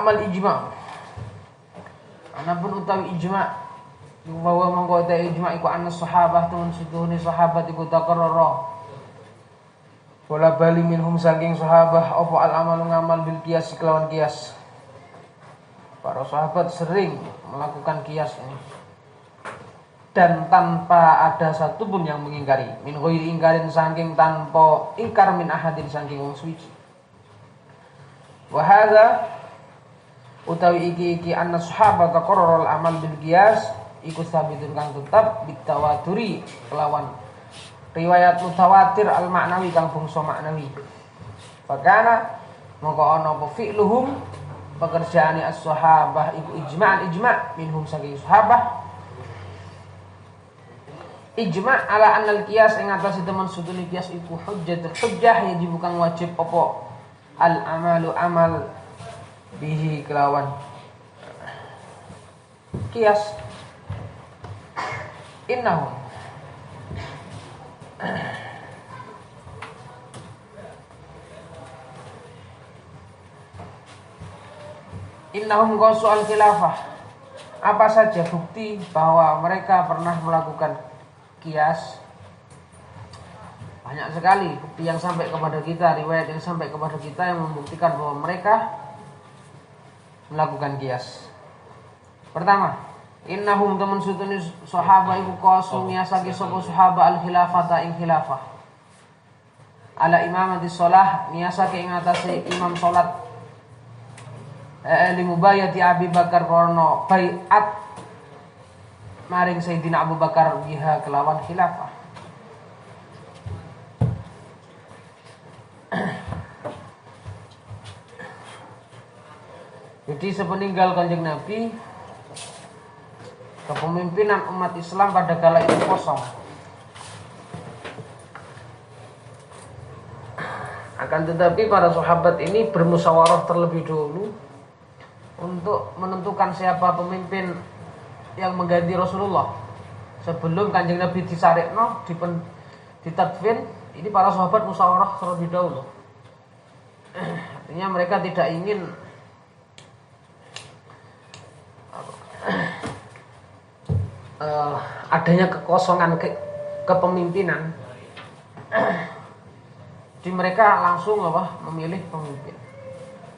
amal ijma'. Anapun utawi ijma' bahwa mongko ta ijma' iku anna sahabah tun setuhune sahabat iku takarrara. Wala bali minhum saking sahabah apa al amal ngamal bil qiyas kelawan qiyas. Para sahabat sering melakukan qiyas ini. Dan tanpa ada satupun yang mengingkari, min ghairi ingkarin saking tanpa ingkar min ahadin saking wong suci. Wa hadza utawi iki anna sahabata qarrara al-amal bil qiyas iku sabitun kang tetep bitawaturi kelawan riwayat mutawatir al-maknawi kang bangsa maknawi. Fakana mongko ana apa fi'luhum pekerjaane as-sahabah iku ijma' minhum saking sahabah ijma' ala annal qiyas ing atase temen sudune qiyas iku hujjah yajib kang wajib apa al amalu amal bihi kelawan qiyas innahum qasu al khilafah. Apa saja bukti bahwa mereka pernah melakukan qiyas? Banyak sekali bukti yang sampai kepada kita, riwayat yang sampai kepada kita yang membuktikan bahwa mereka melakukan qiyas. Pertama, innahum temen sutune sahabat iku qasu ngiasake sapa sahabat al khilafata ing khilafah. Ala imamati shalah ngiasake ing atase imam salat limubayati Abi Bakar karena baiat maring Sayyidina Abu Bakar biha kelawan khilafah. Jadi sepeninggal Kanjeng Nabi, kepemimpinan umat Islam pada kala itu kosong. Akan tetapi para sahabat ini bermusyawarah terlebih dahulu untuk menentukan siapa pemimpin yang mengganti Rasulullah. Sebelum Kanjeng Nabi disarikno, ditadfin, ini para sahabat musyawarah terlebih dahulu. Artinya mereka tidak ingin adanya kekosongan kepemimpinan. Jadi mereka langsung memilih pemimpin,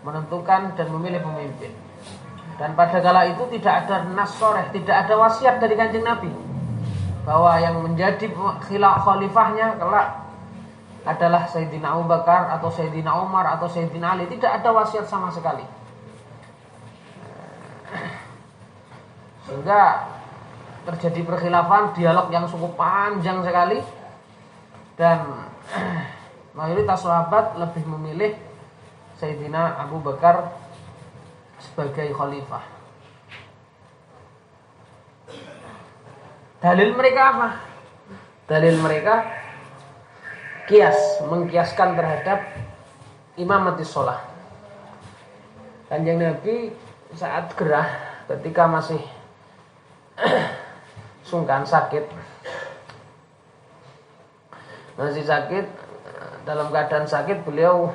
menentukan dan memilih pemimpin. Dan pada kala itu tidak ada nas sharih, tidak ada wasiat dari Kanjeng Nabi bahwa yang menjadi khalifahnya kelak adalah Sayyidina Abu Bakar atau Sayyidina Umar atau Sayyidina Ali. Tidak ada wasiat sama sekali. Sehingga terjadi perkhilafan, dialog yang cukup panjang sekali, dan mayoritas sahabat lebih memilih Sayyidina Abu Bakar sebagai khalifah. Dalil mereka apa? Dalil mereka qiyas, mengkiaskan terhadap imamati shalah. Kanjeng Nabi saat gerah ketika masih sungkan sakit, dalam keadaan sakit beliau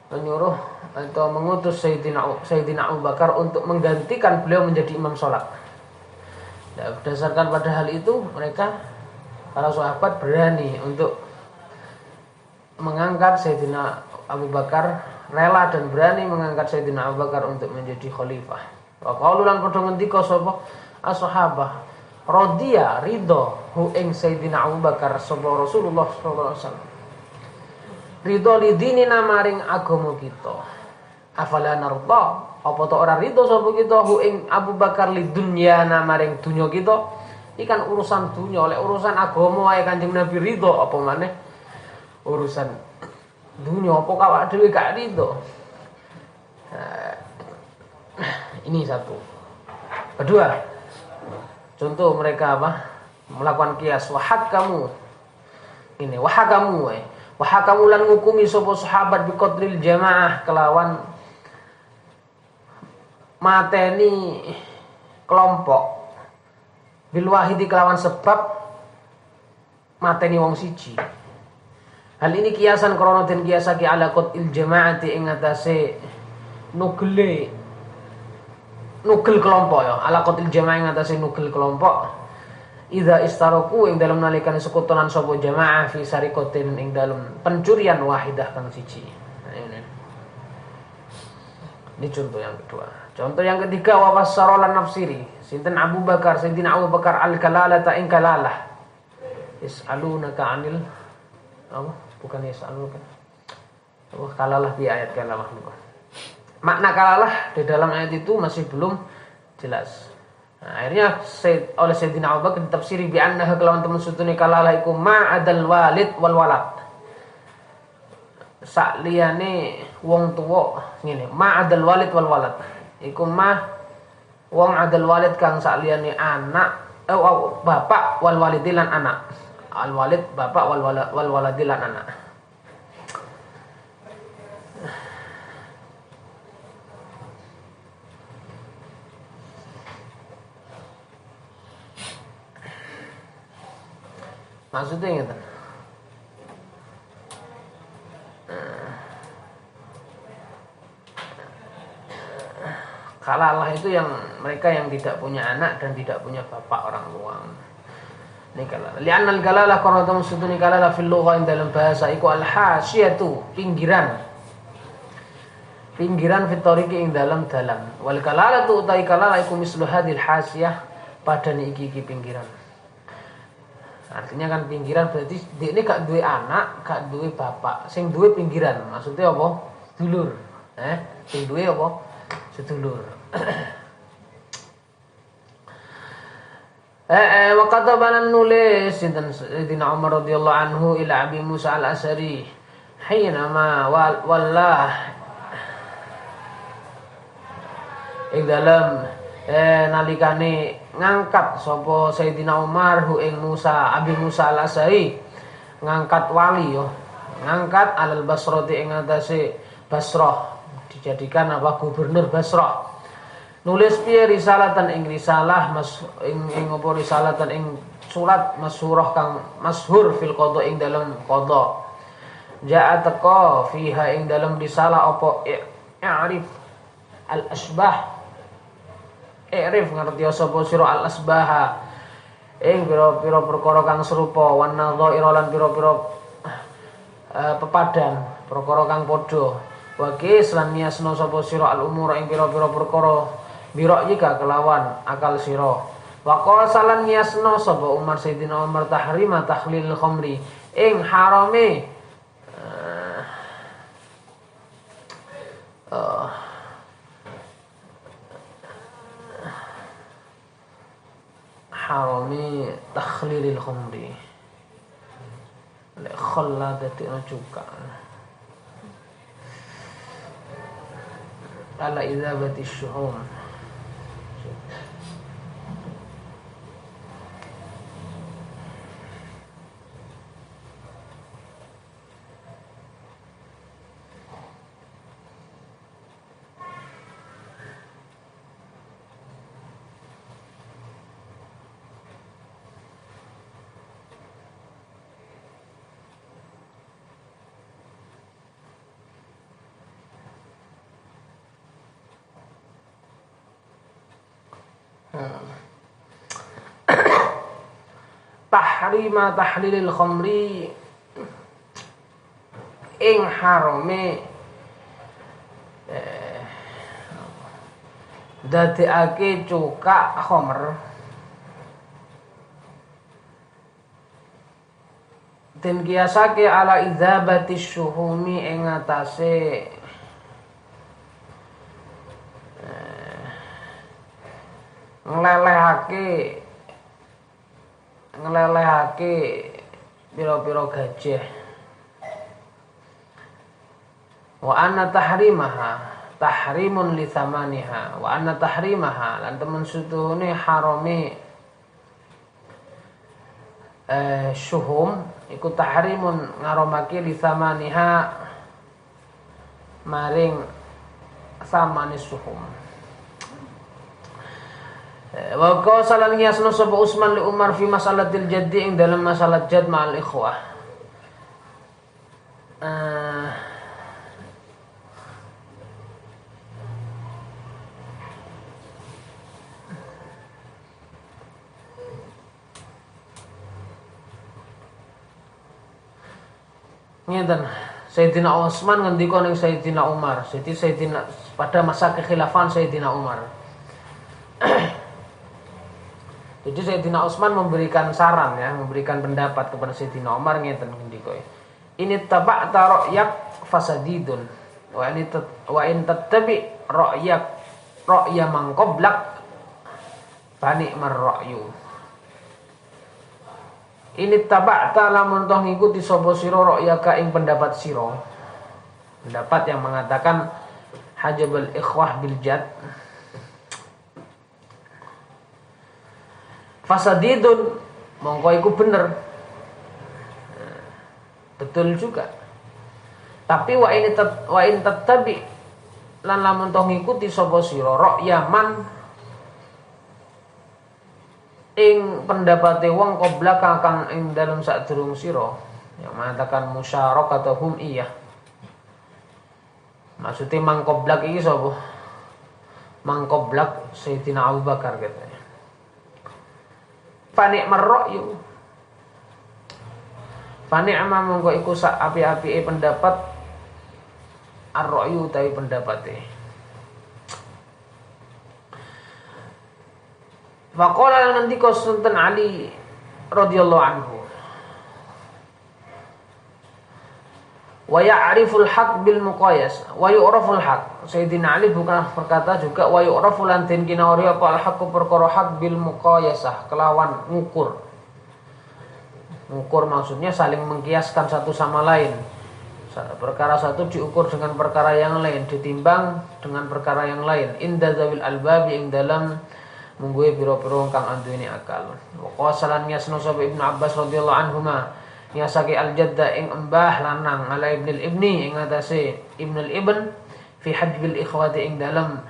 menyuruh atau mengutus Sayyidina Abu Bakar untuk menggantikan beliau menjadi imam sholat. Dan berdasarkan pada hal itu mereka para sahabat berani untuk mengangkat Sayyidina Abu Bakar, rela dan berani mengangkat Sayyidina Abu Bakar untuk menjadi khalifah. Wa qaulu lan padha ngendika sapa as-sahabah radhiya ridho hu ing Sayyidina Abu Bakar sapa Rasulullah sallallahu alaihi wasallam. Ridho li dinina maring agama kita. Afala narda, apa to ora ridho sapa kita hu ing Abu Bakar li dunyana maring dunya kita. Iki kan urusan dunya, oleh urusan agama wae Kanjeng Nabi ridho, apa maneh urusan dunya apa kawak dhewe gak ridho. Ini satu. Kedua, contoh mereka melakukan qiyas wahakamu. Ini wahakamu wahakamu lan ngukumi sapa sahabat bi qatlil jamaah kelawan mateni kelompok bil wahidi kelawan sebab mateni wong siji. Hal ini kiasan krana den kiasake ala qatlil jamaati ing atase nugele nugel kelompok ya, ala qatil jamaah ngatasi nugel kelompok. Idza istaroku ing dalam nalikane sekutunan sapa jamaah fi sarikotin ing dalam pencurian wahidah kang siji. Nah, ini contoh yang kedua. Contoh yang ketiga wa wasarolan nafsiri. Sinten Abu Bakar, Sayyidina Abu Bakar al-kalalata ing kalalah. Yas'alunaka 'anil apa? Bukan yas'alunaka. Oh, kalalah di ayat kalalah. Makna kalalah di dalam ayat itu masih belum jelas. Nah, akhirnya oleh Sayyidina Abu Bakar ditafsiri bi annaha kelawan temen sutune kalalah iku ma'adal walid wal walad. Sak liyane wong tuwa ngene, ma'adal walid wal walad. Iku mah wong adal walid kang sak liyane anak bapak wal walidilan anak. Al walid bapak wal waladilan anak. Maksudnya gitu. Kalalah itu yang mereka yang tidak punya anak dan tidak punya bapak orang tua. Ini kalalah. Li'anal kalalah karena maksudnya kalalah fil lugha dalam bahasa iku al-hasyatu, pinggiran. Pinggiran fit tariqi ing dalam. Wal kalalatu utai kalalah iku mislu hadil hasyah padane iki pinggiran. Artinya kan pinggiran berarti ini gak duwe anak, gak duwe bapak, sing duwe pinggiran. Maksudnya apa? Sedulur. Sing duwe apa? Sedulur. Waktu banan nulis Sayyidina Umar radhiyallahu anhu ila Abi Musa al-Asy'ari hinama wallah ing dalam nalikane ngangkat sapa Sayyidina Umar hu ing Musa Abi Musa al-Asy'ari ngangkat wali yo ngangkat alal Basrati ing atase Basrah dijadikan apa gubernur Basrah nulis piye risalatan ing risalah ing apa risalatan ing surat masyhurah kang masyhur fil qada ing dalam qada jaa teka fiha ing dalam risalah apa i'rif al asbah i'rif ngerti sapa sira al asbaha ing pira-pira perkara kang serupa wan nadhaira lan pira-pira pepadan perkara kang padha wa kislan niasna sapa sira al umur ing pira-pira perkara biro jika kelawan akal sira wa qasalan niasna sapa Umar Sayyidina Umar tahrima tahlil khamri ing harame harami takhlilil khamri le khalladati ajuka ala idzabati syuhum tahrima tahlilil khamri ing harame dadekake cukak khamr den kiasake ala idzabati syuhumi ing atase ngelelehake pira-pira gajah wa anna tahrimaha tahrimun li thamaniha wa anna tahrimaha lan temen sutuhune harame syuhum iku tahrimun ngaramake li thamaniha maring samane syuhum. Wa qasalan yasnu sapa Utsman li Umar fi masalatil jaddi ing dalam masalah jad ma'al ikhwah. Ngeten. Sayyidina Utsman ngendika ning Sayyidina Umar. Jadi pada masa kekhilafan Sayyidina Umar. Jadi Sayyidina Utsman memberikan saran ya, memberikan pendapat kepada Sayyidina Umar ngeten ngendika. Ini taba'ta ra'yak fasadidun wa in tattabi ra'ya man qablak bani marra'yu. Ini taba'ta lamun toh ngikuti sapa sira ra'yaka ing pendapat sira. Pendapat yang mengatakan hajabul ikhwah bil jad. Fasadidun mongko iku bener. Betul juga. Tapi wa in tattabi lan lamun toh ngikuti sapa sira ra'ya man ing pendapate wong qoblaka kang ing dalem sadurung sira yang mengatakan musyarakatuhum iya. Maksudnya mangkoblak iki sapa? Mangkoblak Sayyidina Abu Bakar katanya. Fani marra'yu. Fani ama mongko iku sak api-apike pendapat ar-ra'yu utawi pendapate. Faqala ngendika Sultan Ali radhiyallahu anhu. Wa ya'riful haq bil muqayas wa yu'raful haq. Sayyidina Ali bukan berkata juga wa yu'raful lan den kinauri apa al haq perkara haq bil muqayasah kelawan ngukur. Ngukur maksudnya saling mengkiaskan satu sama lain. Perkara satu diukur dengan perkara yang lain, ditimbang dengan perkara yang lain. Inda zawil albab ing dalam mungguhe pira-pira kang anduweni akal. Wa qasalan yasnu sapa Ibnu Abbas radhiyallahu anhuma nyasake al-jadda ing embah lanang ala ibnil ibni ing atase ibnul ibn fi hajbil ikhwati ing dalam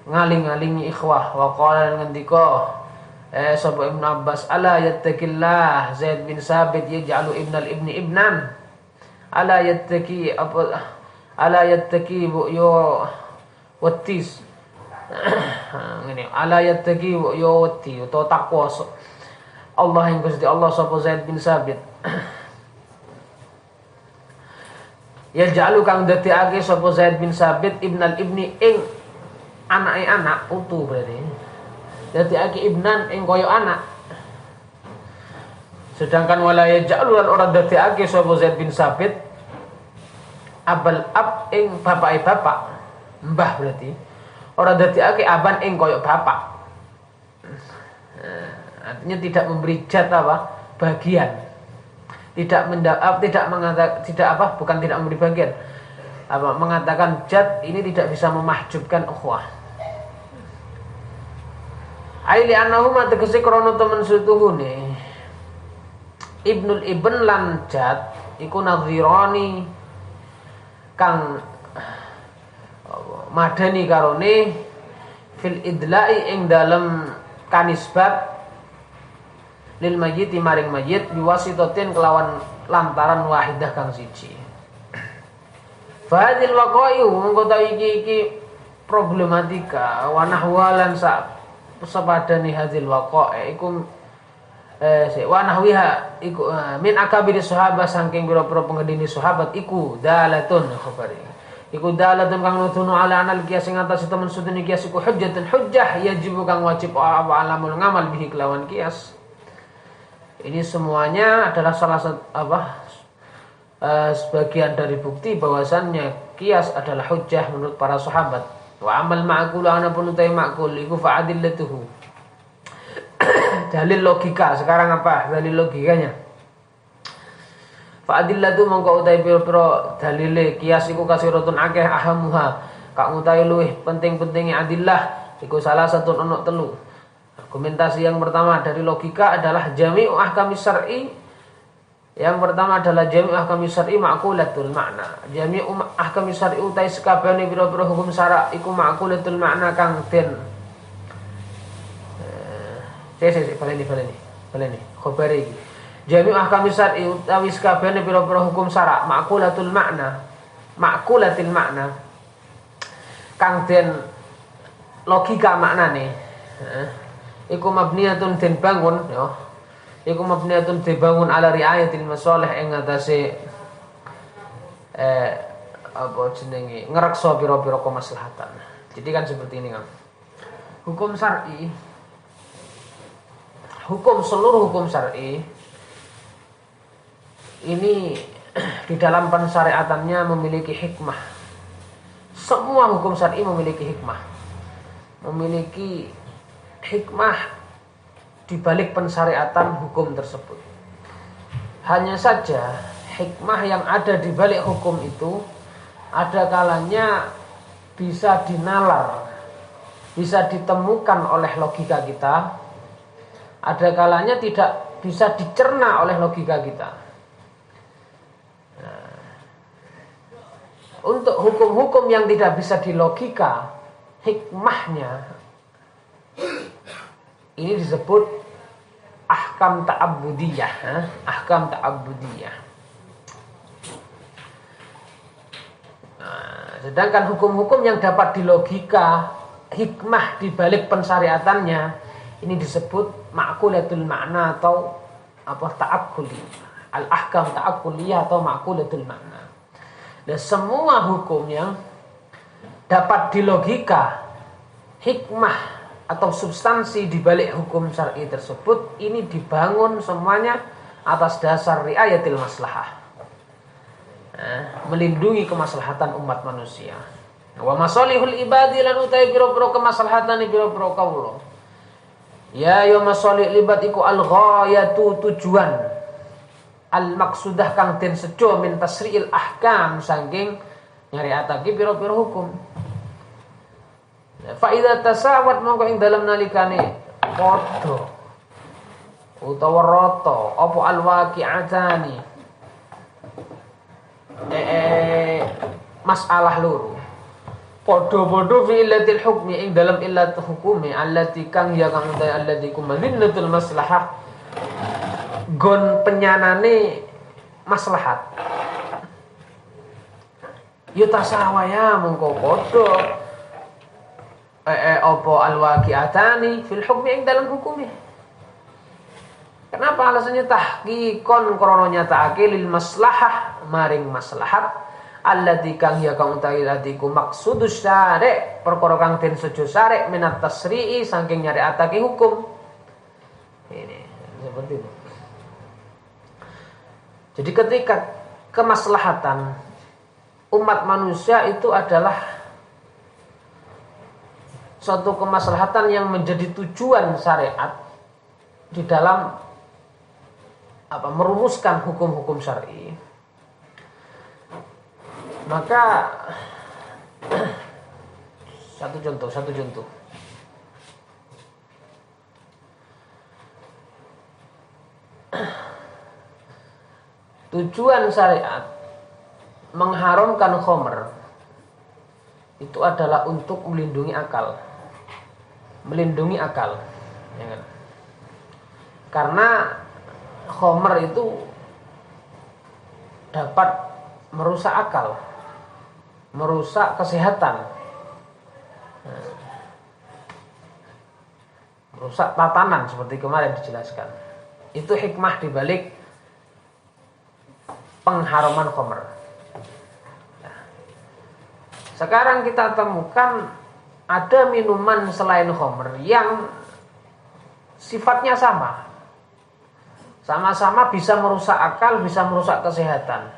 ngaling-alingi ikhwah. Wa qala ngendika sapa Ibnu Abbas ala yattaqillah Zaid bin Sabit yaj'alu ibnal ibni ibnan ala yattaqi yo watis ngene ala yattaqi yo wati utawa takwa Allah yang Gusti Allah sapa Zaid bin Sabit ya jalu kang dadekake sapa Zaid bin Sabit ibnal ibni ing anake anak utuh berarti dadekake ibnan ing koyo anak. Sedangkan wala ya jalu lan ora dadekake sapa Zaid bin Sabit abal ab ing bapake bapak mbah berarti ora dadekake aban ing koyo bapak. Artinya tidak memberi jat apa? Bagian. Bukan tidak memberi bagian. Mengatakan jat ini tidak bisa memahjubkan ukhuwah. Aili annahuma tegese krana temen sutuhune Ibnul Ibn lan jat iku nadhirani kang madani karone fil idla'i ing dalem kanisbat lil mayyit maring mayyit biwasitatin kelawan lantaran wahidah kang siji. Fadil waqa'i mongko ta iki problematika wa nahwalan sepadane hadil waqa'i iku wa nahwiha iku min akabiri sahabat saking pira-pira pengendini sahabat iku dalatun khabari. Iku dalatun kang nuduno ala anal qiyas sing atas temen sudune qiyas iku hujjatun hujjah yajib kang wajib apa alamul ngamal bihi kelawan qiyas. Ini semuanya adalah salah satu sebagian dari bukti bahwasannya qiyas adalah hujjah menurut para sahabat. Wa amal ma'qul ana pun utai ma'qul iku fa'adillatuhu. Dalil logika. Sekarang apa? Dalil logikanya. Fa'adillatu mongko utai pira-pira dalile qiyas iku kasiratun akeh ahamuha. Kang utai luwih penting-pentinge adillah iku salah satu ono telu. Argumentasi yang pertama dari logika adalah jami'u ahkamis syar'i. Yang pertama adalah jami'u ahkamis syar'i ma'qulatul makna. Jami'u ahkamis syar'i utai sekabehane pira-pira hukum syara' iku ma'qulatul makna kang den baleni khabari iki. Jami'u ahkamis syar'i utawi sekabehane pira-pira hukum syara' ma'qulatul makna. Ma'qulatil makna kang den logika maknane. Iku mabniyatun den bangun ya. Iku mabniyatun dibangun ala riayatil masalih ing atase apa jenenge ngreksa pira-pira kemaslahatan. Jadi kan seperti ini kan. Hukum syar'i, seluruh hukum syar'i ini di dalam pensyariatannya memiliki hikmah. Semua hukum syar'i memiliki hikmah. Memiliki hikmah di balik pensyariatan hukum tersebut. Hanya saja hikmah yang ada di balik hukum itu ada kalanya bisa dinalar, bisa ditemukan oleh logika kita. Ada kalanya tidak bisa dicerna oleh logika kita. Nah, untuk hukum-hukum yang tidak bisa dilogika, hikmahnya ini disebut ahkam ta'abbudiyah. Ahkam ta'abbudiyah. Nah, sedangkan hukum-hukum yang dapat dilogika, hikmah di balik pensyariatannya, ini disebut ma'kulatul makna atau ta'akkuli. Al-ahkam ta'akkuliyah atau ma'kulatul makna. Dan semua hukum yang dapat dilogika, hikmah atau substansi di balik hukum syar'i tersebut, ini dibangun semuanya atas dasar riayatil maslahah. Melindungi kemaslahatan umat manusia. Wa masalihul ibadi lan utai pira-pira kemaslahatan pira-pira kawula. Ya ya masalih libat iku al-ghayatu tujuan. Al-maqsudah kang den sejo min tasri'il ahkam saking nyariatake pira-pira hukum. Fa idza tasawat mongko ing dalem nalikane padha utawa rata apa al-waqi'atani masalah loro padha-padha fi illatil hukmi ing dalam illat hukumi allati kang ya kang allati kumadinatul maslahah gon penyanane maslahat yutasawaya mongko padha apa al-waqi'atani fil hukmi ing dalam hukumi. Kenapa alasannya tahqiqon krana nyatakake lil maslahah maring maslahat allati kang ya kang utawi atiku maksudus syari' perkara kang den sejo syari' minat tasri'i saking nyariatake hukum. Ini seperti itu. Jadi ketika kemaslahatan umat manusia itu adalah suatu kemaslahatan yang menjadi tujuan syariat di dalam merumuskan hukum-hukum syar'i, maka satu contoh tujuan syariat mengharamkan khamr itu adalah untuk melindungi akal, ya kan? Karena khamr itu dapat merusak akal, merusak kesehatan, merusak tatanan seperti kemarin dijelaskan. Itu hikmah dibalik pengharaman khamr. Sekarang kita temukan ada minuman selain khamr yang sifatnya sama-sama bisa merusak akal, bisa merusak kesehatan.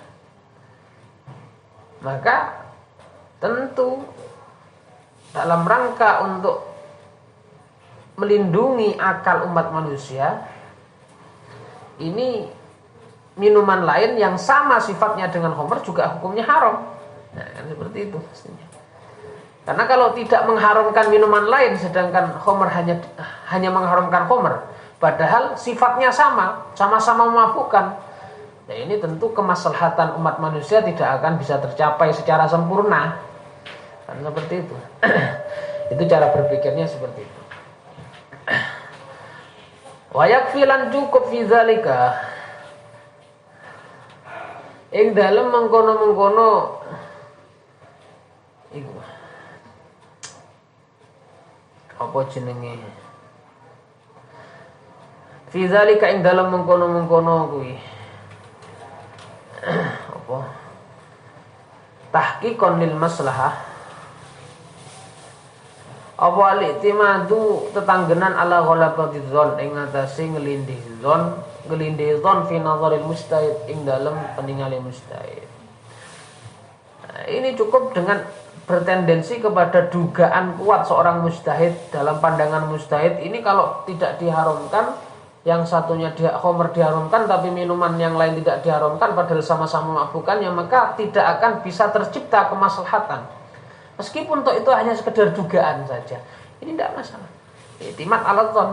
Maka tentu dalam rangka untuk melindungi akal umat manusia, ini minuman lain yang sama sifatnya dengan khamr juga hukumnya haram. Nah, kan seperti itu pastinya. Karena kalau tidak mengharamkan minuman lain sedangkan khamr hanya mengharamkan khamr, padahal sifatnya sama-sama memabukkan. Nah, ini tentu kemaslahatan umat manusia tidak akan bisa tercapai secara sempurna. Kan seperti itu. Itu cara berpikirnya seperti itu. Wa yakfilan cukup fi zalika. Ing dalem mengkono-mengkono iku apa jenenge fi zalika ing dalem mengkono-mengkono kuwi apa tahqiqan lil maslahah apa al-i'timadu tetanggenan ala ghalabati dzon ing atase ngelindih dzon fi nazaril mustahid ing dalem peningali mustahid. Nah, ini cukup dengan bertendensi kepada dugaan kuat seorang mustahid dalam pandangan mustahid ini kalau tidak diharamkan, yang satunya khamr diharamkan tapi minuman yang lain tidak diharamkan padahal sama-sama mabukkannya, maka tidak akan bisa tercipta kemaslahatan. Meskipun itu hanya sekedar dugaan saja. Ini tidak masalah. I'timad ala dzon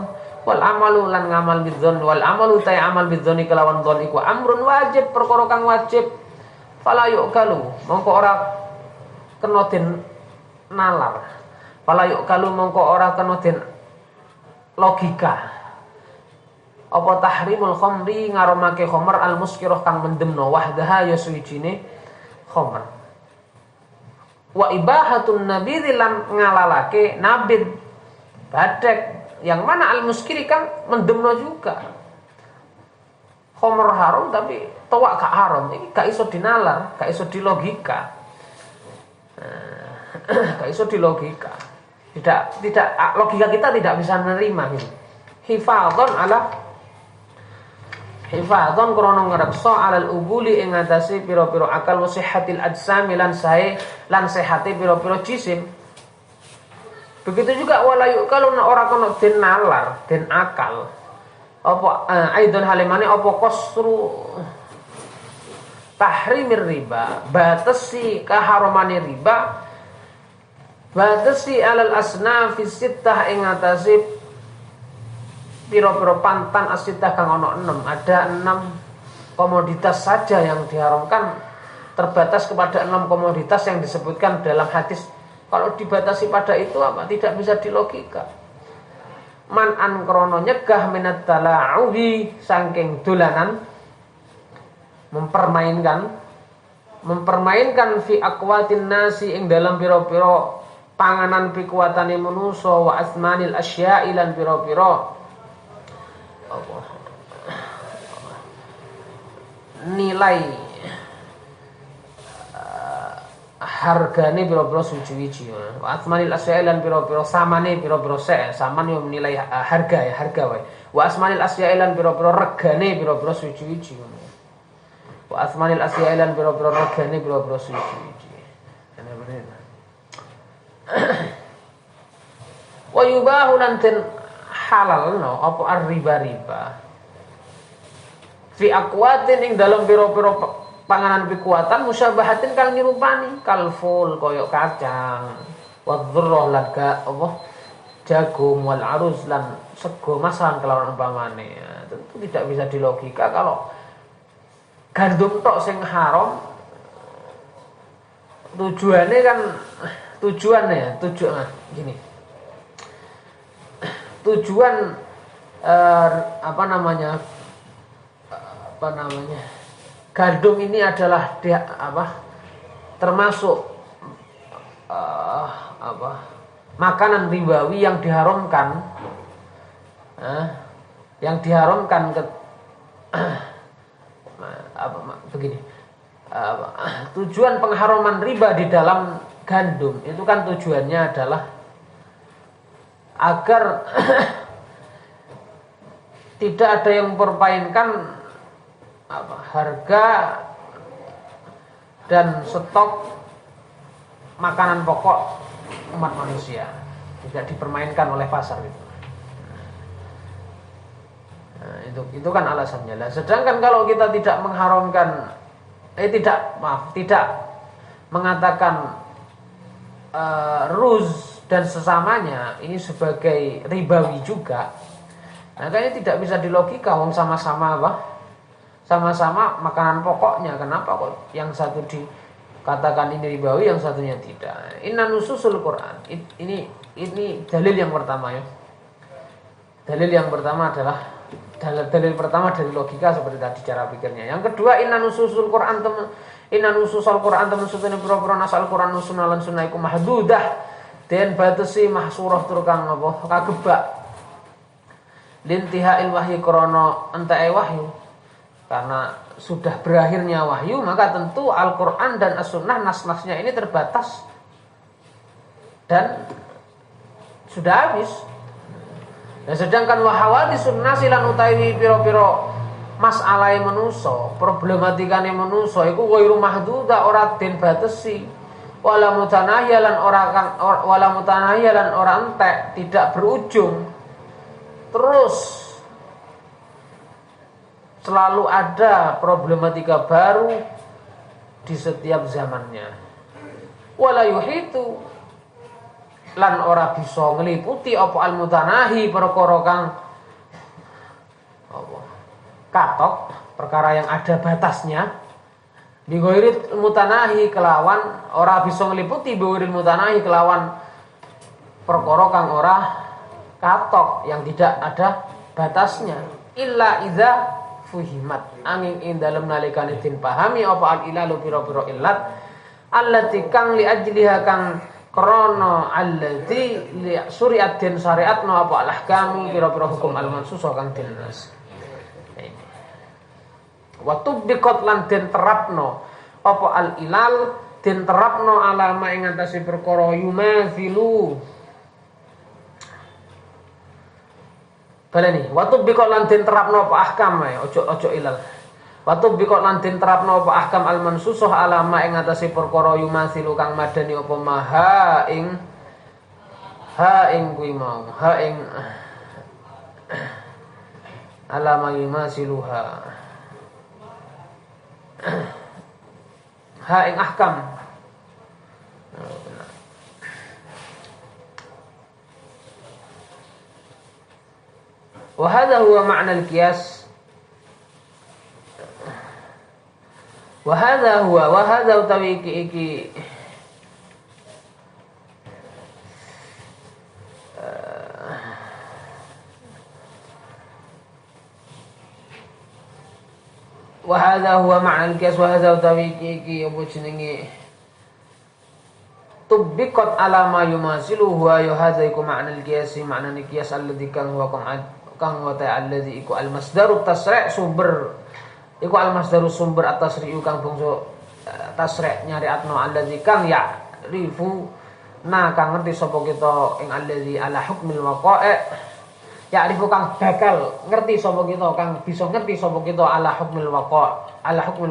wal amalu lan ngamal bidzon wal amalu ta amal bidzoni kelawan dzon iku amrun wajib, perkara kang wajib. Fala yuqalu mongko ora kena den nalar. Fala yuqalu mongko ora kena den logika. Apa tahrimul khamri ngaramake khamr al muskirah kang mendemno wahdaha ya suwijine khamr. Wa ibahatun nabidh lan ngalalake nabid badek yang mana al muskiri kang mendemno juga. Khamr haram tapi tawak gak haram. Iki gak iso dinalar, gak iso dilogika. Gak iso dilogika. Tidak logika kita tidak bisa menerima gitu. Hifadzon krono ngreksa alal ubuli ing atase pira-pira akal wa sihhatil ajsami lan sehate pira-pira jisim. Begitu juga wala yuqalu ora kono den nalar, den akal. Apa aidon halimane apa qasru tahrimir riba, batasi kaharamane riba, batasi alal asnafi sittah ing atase piro-piro pantan asitah kang ono 6. Ada 6 komoditas saja yang diharamkan, terbatas kepada 6 komoditas yang disebutkan dalam hadis. Kalau dibatasi pada itu apa? Tidak bisa dilogika. Man'an krono nyegah minat tala'ubi saking dolanan, mempermainkan fi aqwatin nasi ing dalam piro-piro panganan pikuatane manusa wa asmanil asya'i lan piro-piro nilai hargane pira-pira suci-suci. Wa asmanil asya'i lan pira-pira samane pira-pira saman yo nilai harga ya, harga wae. Wa asmanil asya'i lan pira-pira regane pira-pira suci-suci. Wa asmanil asya'i lan pira-pira regane pira-pira suci-suci. Ana bener. Wa yubahu lan halal no apa ar-riba fi aqwatin ing dalam pira-pira panganan pikuatan musyabahatin kal nyerupani kal ful koyok kacang wadhurrah lan apa jagung wal aruz lan sego masakan kelawan umpamane. Tentu tidak bisa dilogika kalau gandum tok sing haram tujuannya gini. Tujuan gandum ini adalah termasuk makanan ribawi yang diharamkan, begini. Tujuan pengharaman riba di dalam gandum itu kan tujuannya adalah agar tidak ada yang mempermainkan harga dan stok makanan pokok umat manusia, tidak dipermainkan oleh pasar itu. Nah, itu kan alasannya. Sedangkan kalau kita tidak mengharamkan, tidak mengatakan ruz dan sesamanya ini sebagai ribawi juga, makanya tidak bisa dilogika. Wong sama-sama sama-sama makanan pokoknya. Kenapa kok yang satu dikatakan ini ribawi, yang satunya tidak? Inna nususul Quran. Ini dalil yang pertama ya. Dalil yang pertama adalah dalil pertama dari logika seperti tadi cara pikirnya. Yang kedua, inna nususul Quran temen sutune pira-pira nasal Quran nusunalan sunnah iku mahdudah. Den batasi mahsurah tur kang apa kagebak lintihail wahyi krana entae wahyu Karena sudah berakhirnya wahyu, maka tentu Al-Quran dan As-Sunnah nas-nasnya ini terbatas dan sudah habis. Dan sedangkan wahawadisun nasi lan utawi piro-piro masalahé manusa, problematikane manusa iku ghairu mahduda ora den batesi. Wala mutanahya lan ora entek, tidak berujung. Terus selalu ada problematika baru di setiap zamannya. Wala yuhitu lan ora bisa ngliputi apa al-mutanahi perkara kang apa katok, perkara yang ada batasnya. Bighoiril mutanahi kelawan ora bisa ngliputi bighoiril mutanahi kelawan perkara kang ora katok, yang tidak ada batasnya. Illa idza fuhimat, angin ing dalem nalikane den pahami apa al-ilalu pira-pira illat allati kang li ajliha kang krana allati li syariat den syariatno apa al-ahkam pira-pira hukum al-mansusa kang den nas. Wa tubbiqat lan den terapno apa al-ilal den terapno alama ing atase perkara yumazilu. Baleni, watu bikot lan den terapno apa ahkam ae, ojo ilal. Watu bikot lan den terapno apa ahkam al-mansusah alama ing atase perkara yumasilu kang madani apa maha ing kuwi mau, alama yumasiluha. Ing ahkam. Wahada huwa makna al-qiyas. Wahada utawi iki wahada huwa makna al-qiyas. Wahada utawi iki apa jenenge tubbiqat ala ma yumasilu huwa hadza iku makna al-qiyas. Makna al-qiyas alladzi kang huwa kang wa ta'alladzi iku al-masdaru tasri' sumber iku al-masdaru sumber at-tasri'u kang bangsa tasri' nyariatno alladzi kang ya'rifu kang ngerti sapa kita ing alladzi ala hukmil waqa'i ya'rifu kang bakal ngerti sapa kita kang bisa ngerti sapa kita ala hukmil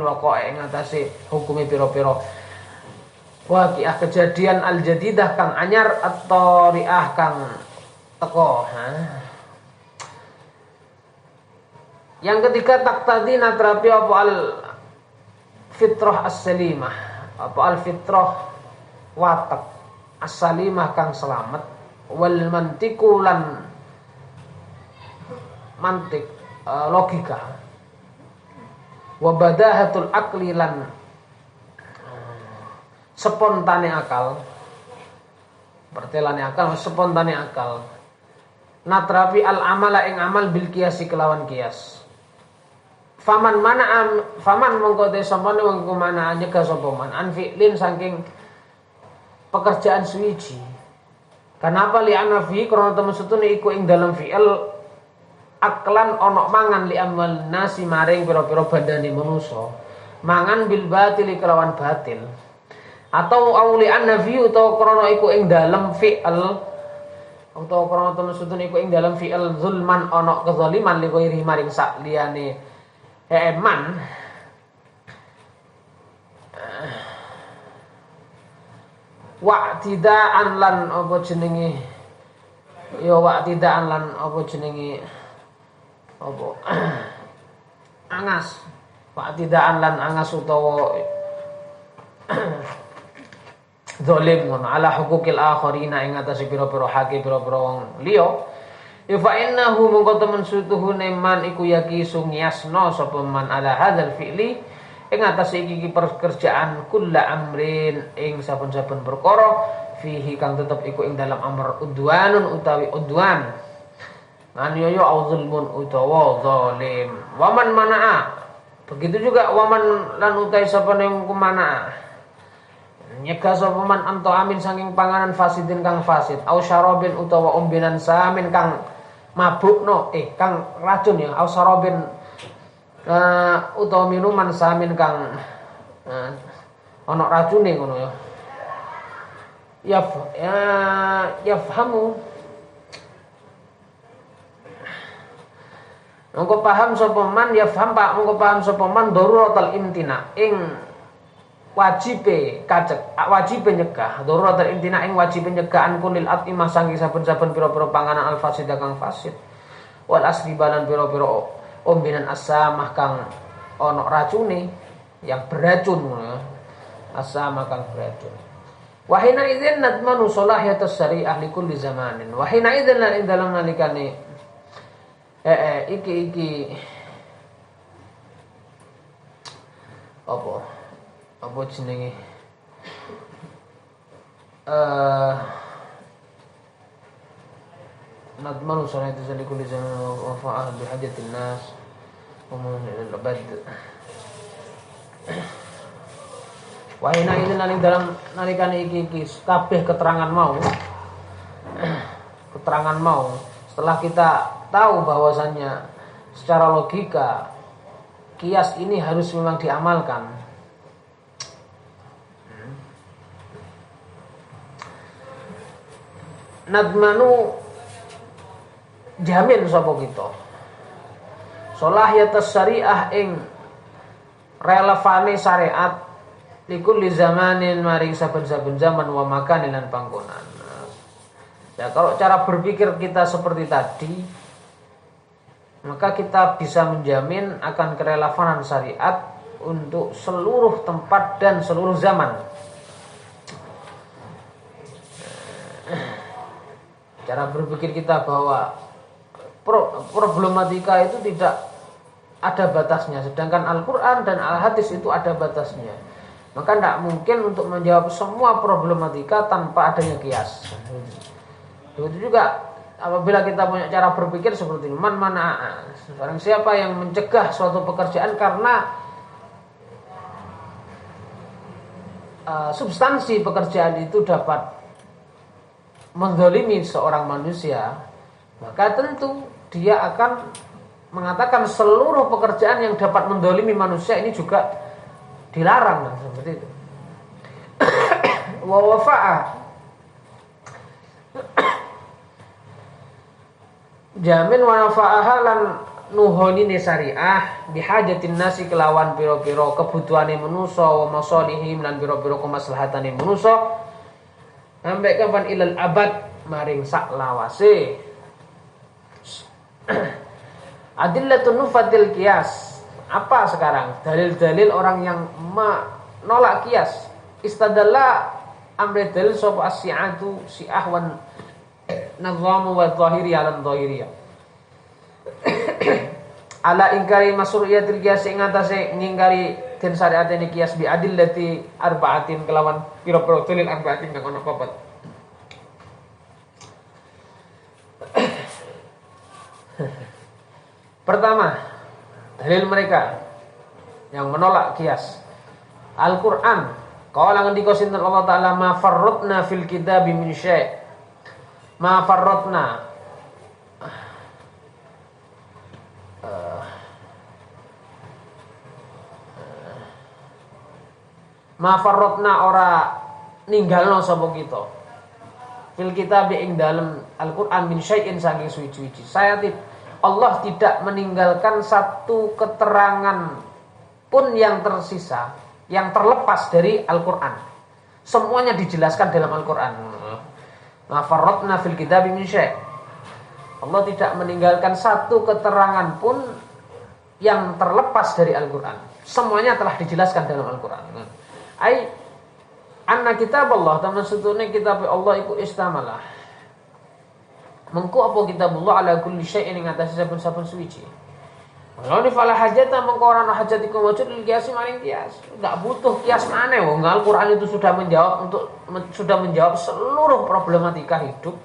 waqa'i ing atase hukume pira-pira waqi'ah kejadian al-jadidah kang anyar atau ri'ah kang teko. Yang ketiga taktadi natrapi apa al-fitrah as-salimah, apa al-fitrah watak as-salimah kang selamat, wal mantiku lan mantik logika, wa badahatul akli lan spontane akal, pertelane akal, spontane akal. Natrapi al-amala ing amal bil qiyasi kelawan qiyas. Faman mongko te sampane wong iku mana nyegah sapa man an fi'lin saking pekerjaan suwiji. Kenapa li ana fi krana temen setune iku ing dalam fi'il aklan ana mangan li amal nasi maring pira-pira bandane manusa. Mangan bil batil kelawan batil. Atau auli an-nafi utawa krana iku ing dalam fi'il utawa krana temen setune iku ing dalam fi'il zulman ana kezaliman li ghairi maring sak liyane man wa'tidaan lan apa jenenge ya wa'tidaan lan apa jenenge apa angas wa'tidaan lan angas utawa zalim ngono ala hukukil akharina ing atase pira-pira hak pira-pira wong liya. Fa innahu mongko temen sutuhune man iku yakisu ngiasno sapa man ala hadzal fi'li ing atase iki pekerjaan kulla amrin ing saben-saben perkara fihi kang tetep iku ing dalam amr udwanun utawi udwan aniya au zulmun utawa zalim. Waman manaa begitu juga waman lan utai sapa ning kumana nyegah sapa man anto amin saking panganan fasidin kang fasid au syarabin utawa ombenan samin kang mabukno kang racun ya au sarabin utawa minuman samin kang ana racune ngono ya. Yafhamu mongko paham sapa man yafham pak mongko paham sapa man daruratul imtina ing wajibe nyegah daruratul imtina ing wajibe nyegah an kulil atimah saking saben-saben pira-pira panganan al-fasid kang fasid wal asribalan pira-pira ombenan asamah kang ana racune yang beracun ngono ya. Asamah kang beracun. Wahina idzin nadmanu salahiyatus syari'ah li kulli zamanin. Wahina idzin lan ing dalem nalikane iki apa jenenge nadmanu salahiyatus li kulli zamanin wa fa'al bi hajatin nas wa man al-abad. Wahina ini dalam nalikane iki kabeh keterangan mau setelah kita tahu bahwasannya secara logika kias ini harus memang diamalkan. Nadmanu jamin sapa kita salahiyatus syariah ing relevane syariat likulli zamanin maring saben-saben zaman wa makanin lan panggonan. Ya kalau cara berpikir kita seperti tadi, maka kita bisa menjamin akan kerelevanan syariat untuk seluruh tempat dan seluruh zaman. Cara berpikir kita bahwa problematika itu tidak ada batasnya, sedangkan Al-Quran dan Al-Hadis itu ada batasnya. Maka tidak mungkin untuk menjawab semua problematika tanpa adanya kias. Begitu juga apabila kita punya cara berpikir seperti ini, barang siapa yang mencegah suatu pekerjaan karena substansi pekerjaan itu dapat menzalimi seorang manusia, maka tentu dia akan mengatakan seluruh pekerjaan yang dapat menzalimi manusia ini juga dilarang, seperti itu. Wa wafa'a jamin wa nafa'aha lan nuhonine syariah bihajatin nasi kelawan pira-pira kebutuhane manusa wa masalihim lan pira-pira kemaslahatane manusa sampai kapan ilal abad maring sak lawase. Adillatun nufatil qiyas. Apa sekarang dalil-dalil orang yang menolak kias? Istadalla amri dalil sapa as-si'atu si'ah wan nazamu wa dhahiriyah lan dhahiriyah. Ala ingkari masru'iyatil qiyas ing atase ngingkari den syariatene kias bi adillati arba'atin kelawan pira-pira dalil arba'atin kang ana papat. Pertama, dalil mereka yang menolak kias Al-Quran. Qala ngendika sinten Allah Ta'ala ma farratna fil kitabi min syai'. Ma farratna ma farratna ora ninggalno sapa kita fil kitabi ing dalem Al-Quran min syai'in saking suci-suci. Allah tidak meninggalkan satu keterangan pun yang tersisa, yang terlepas dari Al-Quran. Semuanya dijelaskan dalam Al-Quran. Ma farratna fil kitabi min syai'. Allah tidak meninggalkan satu keterangan pun yang terlepas dari Al-Quran. Semuanya telah dijelaskan dalam Al-Quran. Anna kitab Allah, teman setune kitab Allah iku istamalah. Mengko apa kitabullah ala kulli syai'in ing atase saben-saben suci. Kalau ni fala hajata mengko ora ana hajat iku wujud lil kias maring kias. Enggak butuh kias maneh wong Al-Qur'an itu sudah menjawab seluruh problematika hidup.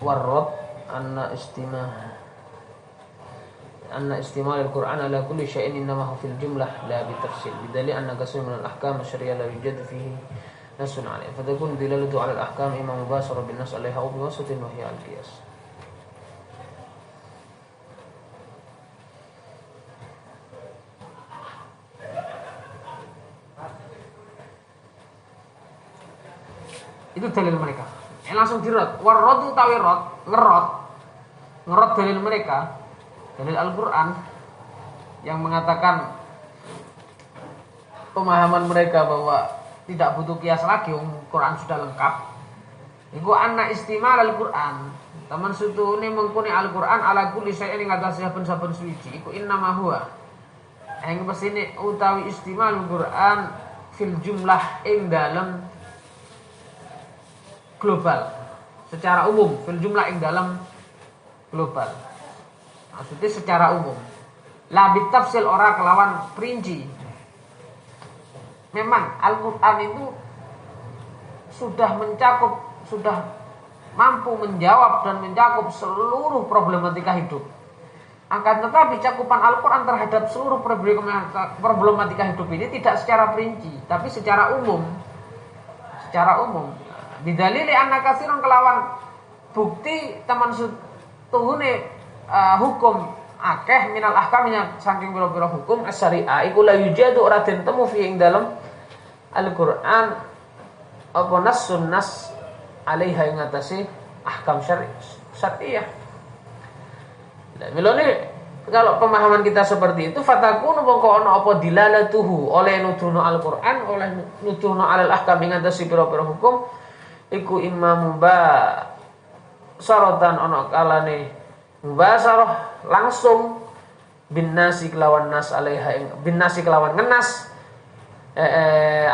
warrad anna istimal al-Qur'an ala kulli syai'in innama huwa fil jumlah la bitafsil bidalil anna qasam min al-ahkam asy-syar'iyyah la yujad fihi nasun 'alayh fatakun dilalatu 'ala al-ahkam imma mubashara bin nas 'alayha aw biwasatin wa hiya al-qiyas. Itu dalil mereka. Langsung dirot. Warrad utawi rot, ngerot dalil mereka, dalil Al-Qur'an yang mengatakan pemahaman mereka bahwa tidak butuh kias lagi, Quran sudah lengkap. Iku anna istimal Al-Qur'an. Taman sutune mengkuni Al-Qur'an ala kulli syai'in ing atas saben-saben suci. Iku innama huwa. Ing pesine utawi istimal Al-Qur'an fil jumlah ing dalem global, secara umum, fil jumlah ing dalam global. Maksudnya secara umum. La bitafsil ora kelawan perinci. Memang Al-Qur'an itu sudah mampu menjawab dan mencakup seluruh problematika hidup. Akan tetapi cakupan Al-Qur'an terhadap seluruh problematika hidup ini tidak secara perinci, tapi secara umum. Secara umum. Bidalili anna katsiran kelawan bukti teman tuhune hukum akeh minal ahkamnya saking pira-pira hukum asy-syari'ah iku la yujadu ora den temu fi ing dalem Al-Qur'an apa nassun nas alaiha ing atase ahkam syar'iyyah. Lah milone kalau pemahaman kita seperti itu fatakun mongko ana apa dilalatuhu oleh nuduhno Al-Qur'an oleh nuduhno alal ahkam ing atase pira-pira hukum iku imam mubasaratan ana kalane mubasarah langsung bin nasi kelawan nas alaiha bin nasi kelawan ngenas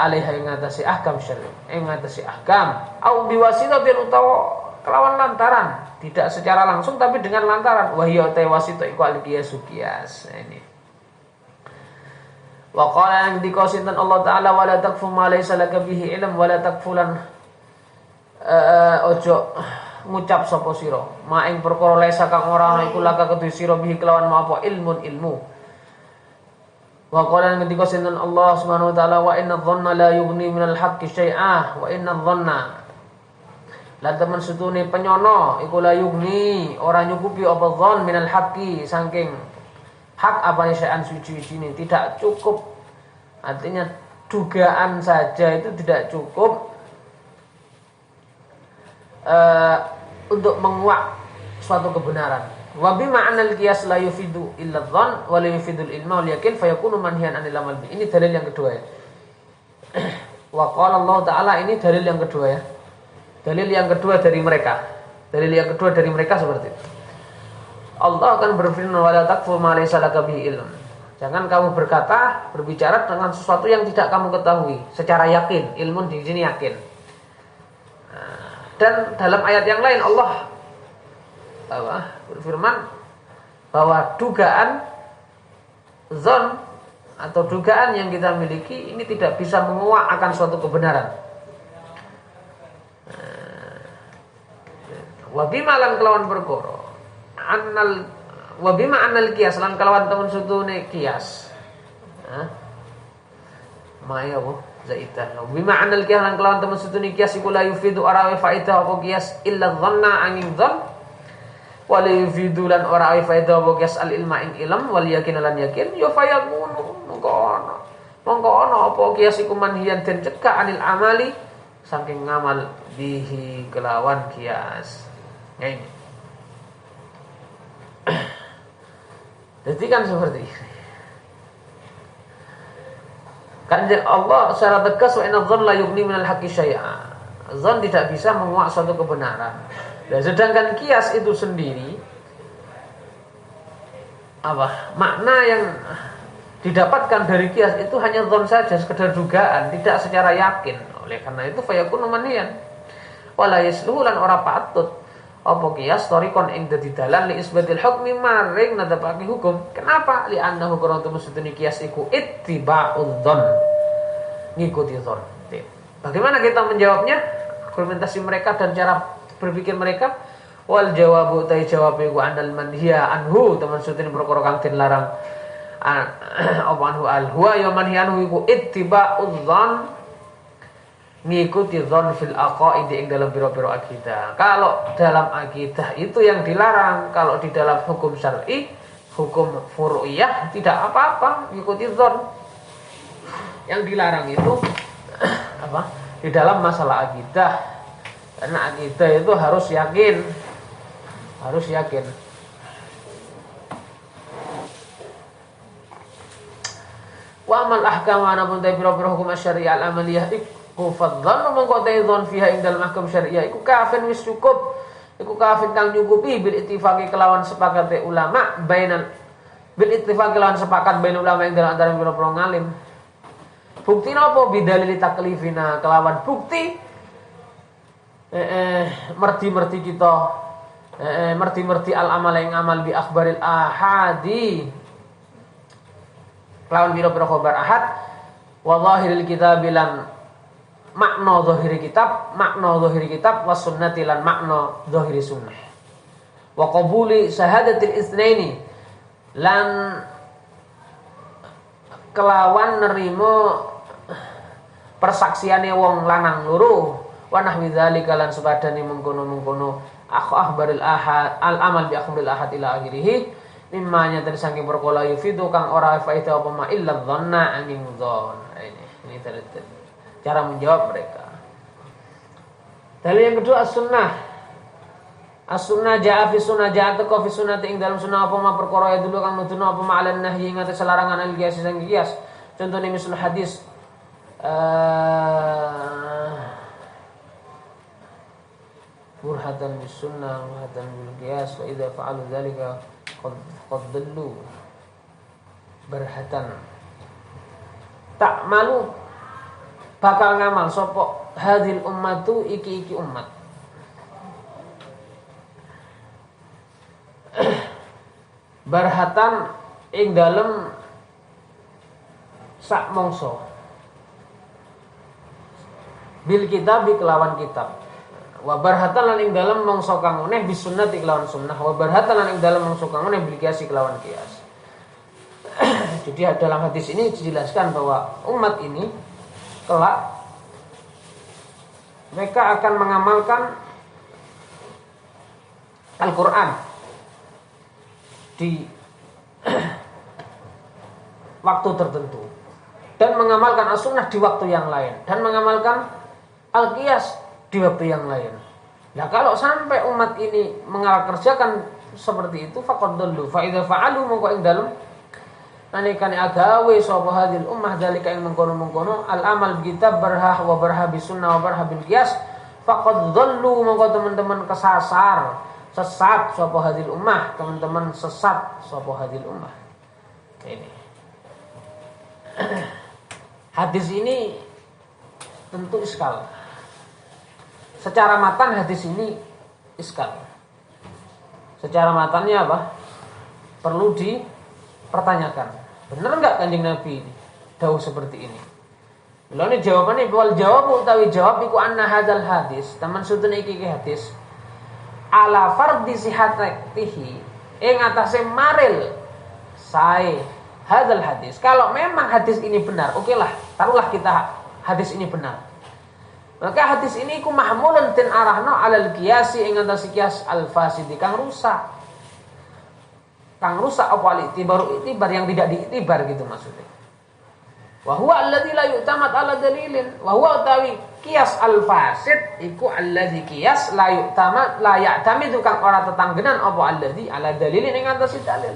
alaiha ing atase ahkam syar'i ing atase ahkam au biwasitatin utawa kelawan lantaran tidak secara langsung tapi dengan lantaran wahya wasita iku al-qiyas ini wa qala yang dikosintan Allah taala wala takfu ma laysa laka bihi ilm wala takfulan ojo ngucap sapa sira ma ing perkara lesa kang ora ana iku laka kedue sira bihi kelawan apa ilmu wa qala ngendika sinten Allah Subhanahu wa taala wa inna dhanna la yughni minal haqqi syai'ah wa inna dhanna lan temen setune penyono iku la yughni ora nyukupi apa dhann minal haqqi saking hak apane syai'an suci-sucine tidak cukup, artinya dugaan saja itu tidak cukup untuk menguak suatu kebenaran. Wa bima anal qiyas la yufidu illa dhann wa la yufidul ilma wal yakin fayakunu manhiyan anil amal bi. Ini dalil yang kedua ya. Wa qala Allah taala ini dalil yang kedua ya. Dalil yang kedua dari mereka. Dalil yang kedua dari mereka seperti itu. Allah akan berfirman wala takfu ma laysa laka bihi ilm. Jangan kamu berbicara dengan sesuatu yang tidak kamu ketahui secara yakin. Ilmu di sini yakin. Dan dalam ayat yang lain Allah berfirman bahwa dugaan zon atau dugaan yang kita miliki ini tidak bisa menguak akan suatu kebenaran. Wa bima lan kelawan perkara wa bima annal qiyas lan kelawan temen sutune qiyas. Maya bu zaitan. Bima anal qiyas lan kelawan temen sutune qiyas iku la yufidu arawi faidah apa qiyas illa dhanna angin dhann wa la yufidu lan arawi faidah apa qiyas al ilma ing ilm wal yakin lan yakin ya fayakunu mongko ana apa qiyas iku manhiyan den cegah anil amali saking ngamal bihi kelawan qiyas. Ya ini. Jadi kan seperti ini. Kanjeng Allah secara tegas wa inna dhanna la yughni minal haqqi syai'a. Dzan tidak bisa menguak suatu kebenaran. Dan sedangkan kias itu sendiri makna yang didapatkan dari kias itu hanya dzan saja, sekedar dugaan, tidak secara yakin. Oleh karena itu fayakunu maniyan. Wala yasluhu lan ora patut apa kias torikon ing dadi dalan li isbatil hukmi maring nadapake hukum. Kenapa? Li annahu qara'atu mustuni kias iku ittiba'udz dzan. Ngikuti dzan. Bagaimana kita menjawabnya? Argumentasi mereka dan cara berpikir mereka, Wal jawabu tai jawab iku anal manhiya anhu teman sutin perkara kang den larang apa anhu al huwa ya manhiya anhu iku ittiba'udz dzan ngikuti dzan fil aqaid ing dalam pira-pira akidah. Kalau dalam akidah itu yang dilarang, kalau di dalam hukum syar'i, hukum furu'iyah tidak apa-apa ngikuti dzan. Yang dilarang itu apa? Di dalam masalah akidah. Karena akidah itu harus yakin. Harus yakin. Wa amal ahkam ana pun ta pira-pira hukum syariah al-amaliyah iku fadzan mongko ta dzon fiha ing dalam ahkam syariah iku kafin wis cukup. Iku kafin kang nyukupi bil ittifaqi kelawan sepakate ulama bainal bil ittifaqi kelawan sepakat bain ulama ing dalam antara pira-pira ngalim. Bukti napa bidalil taklifina kelawan bukti merti-merti kita merti-merti al-amal yang amal bi akhbaril ahadi lawan biro-biro khabar ahad wa zahiril kitab bilan makna zahiri kitab wa sunnati lan makna zahiri sunnah wa qabuli syahadatil itsnaini lan kelawan nerimo persaksiane wong lanang loro wa nahwi dzalika lan sepadane mengkono-mengkono akhbaril ahad al amal bi akhbaril ahad ila akhirih mimma nya tadi saking perkara yufidu kang ora faedah apa ma illa dhanna angin dzon. Ini cara menjawab mereka. Dalil yang kedua as-sunnah. As-sunnah jaa fi sunnah jaa teko fi sunnah ing dalam sunnah apa ma perkara ya dulu kang nuduno apa ma alan nahyi ing atas larangan al qiyas sing qiyas. Contohnya misal hadis burhatan bis sunnah burhatan bil qiyas wa idza fa'alu dzalika qad dallu burhatan tak malu bakal ngamal sapa hadhil ummatu iki umat barhatan ing dalem sak mongso bil kitab kelawan kitab wa barhatan lan ing dalem mongso kang meneh bis sunnati kelawan sunnah wa barhatan lan ing dalem mongso kang meneh bil qiyas kelawan qiyas. Jadi dalam hadis ini dijelaskan bahwa umat ini kelak mereka akan mengamalkan Al-Qur'an di waktu tertentu dan mengamalkan as-sunnah di waktu yang lain dan mengamalkan al-qiyas di waktu yang lain. Nah, kalau sampai umat ini mengerjakan seperti itu faqad dallu fa idza fa'alu mongko ing dalem nalikane agawe sapa hadil ummah dalika ing mengkono-mengkono al amal kitab barhah wa barha bis sunnah wa barha bil qiyas faqad dallu mongko teman-teman kesasar sesat sapa hadil ummah teman-teman sesat sapa hadil ummah. Ini hadis ini tentu iskal. Secara matan hadis ini iskal. Secara matannya apa? Perlu dipertanyakan. Benar enggak Kanjeng Nabi ini dawuh seperti ini? Lha ini jawabannya wal jawab utawi jawab iku anna hadzal hadis, teman sutun iki hadis ala fardhi sihatihi ing atase maril sae hadzal hadis. Kalau memang hadis ini benar, okelah, taruhlah kita hadis ini benar. Maka hadis ini ku mahmulun tin arahno alal qiyasi ing atas qiyas al fasidi kang rusak. Kang rusak apa itibar yang tidak diitibar gitu maksudnya. Wa huwa alladzi la yu'tamad ala dalilin wa huwa utawi qiyas al fasid iku alladzi qiyas la yu'tamad la ya'tamidu kang ora tetanggenan apa alladzi ala dalilin ing atas dalil.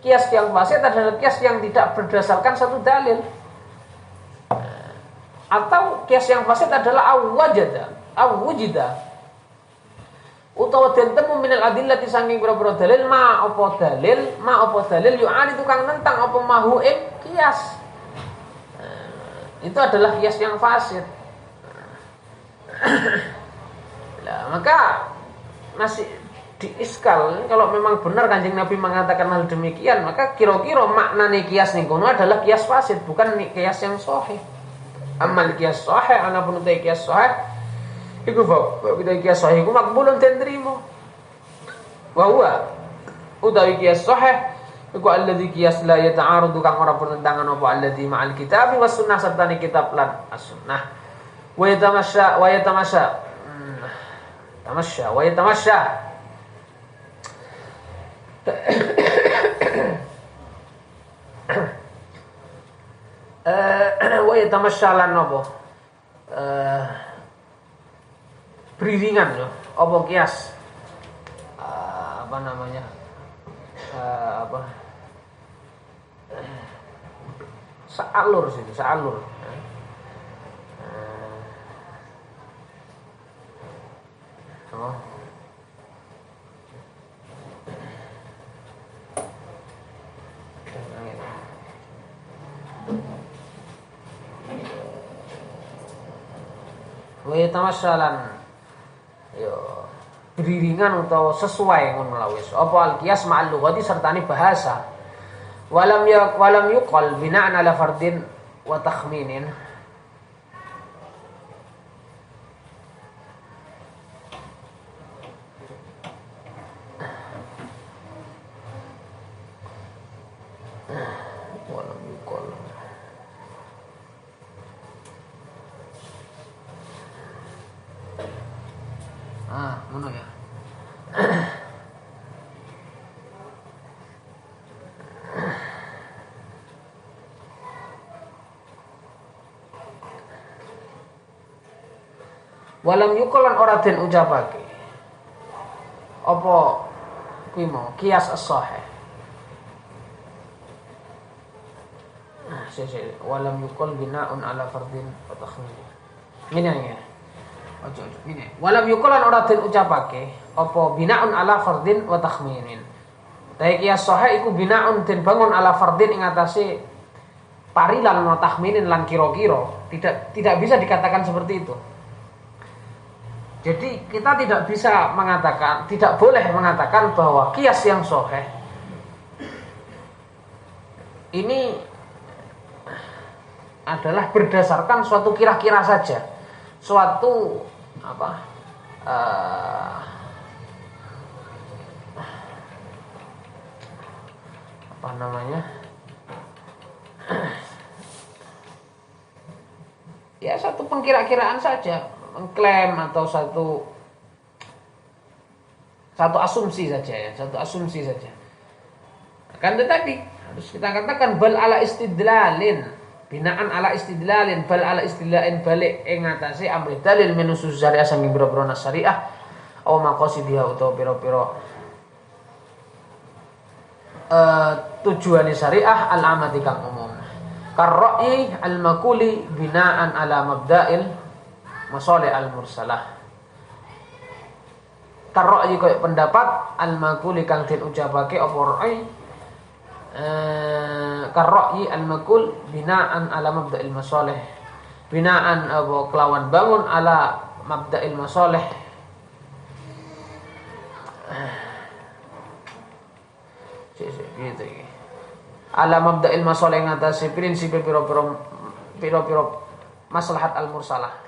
Qiyas yang fasid adalah qiyas yang tidak berdasarkan satu dalil. Atau kias yang fasid adalah awwujida utawa den temu minal adillati saking pira-pira dalil ma apa dalil yu'ani tukang nentang apa mahu ing kias. Itu adalah kias yang fasid. Nah, maka masih diiskal kalau memang benar Kanjeng Nabi mengatakan hal demikian, maka kira-kira maknane kias ning kono adalah kias fasid bukan kias yang sahih. Amal qiyas sahih ana pun utai qiyas sahih iku kita qiyas sahih iku makbulun den trimo Wa huwa utawi qiyas sahih iku alladzi qiyas la yata'arudu kang ora bertentangan apa alladzi ma'al kitab was sunnah serta ni kitab lan as-sunnah. Wa yatamasya wa yatamasya lan apa beriringan ya apa qiyas apa namanya sa'alur sih, sa'alur. Oh. Wa tamassalan yo beriringan atau sesuai ngono la wis. Apa al-qiyas ma'al lughati sertane bahasa. Walam yuqal bina'an ala fardin wa takhminin. Walam yuqal. Ngono ya. Walam yukolan ora den ucapake apa kuwi mau qiyas as-sahih. Walam yukol bina'un ala fardin wa takhmin. Ngene ya. Ojo ngene. Walam yukolan ora den ucapake apa bina'un ala fardin wa takhminin. Tapi qiyas sahih iku bina'un den bangun ala fardin ing atase parilan wa takhminin lan kira-kira. Tidak bisa dikatakan seperti itu. Jadi kita tidak bisa mengatakan, tidak boleh mengatakan bahwa qiyas yang sahih ini adalah berdasarkan suatu kira-kira saja, suatu apa namanya? Ya satu pengkira-kiraan saja. Mengklaim atau satu asumsi saja ya, satu asumsi saja. Kan tetapi harus kita katakan bal ala istidlalin, binaan ala istidlalin, bal ala istidlalin balik ing atase amri dalil menusus syariah saking biro-biro syariah aw maqasidiha utawa pira-pira tujuane syariah al-amati kang umum. Karra'i al-makuli binaan ala mabda'il masalih al-mursalah. Karra'i kaya pendapat al-makuli kang den ucapake apa ra'i karra'i al-makul binaan ala mabda'il masalih. Binaan apa kelawan bangun ala mabda'il masalih. Gitu iki. Ala mabda'il masalih ngatasi prinsip pira-pira maslahat al-mursalah.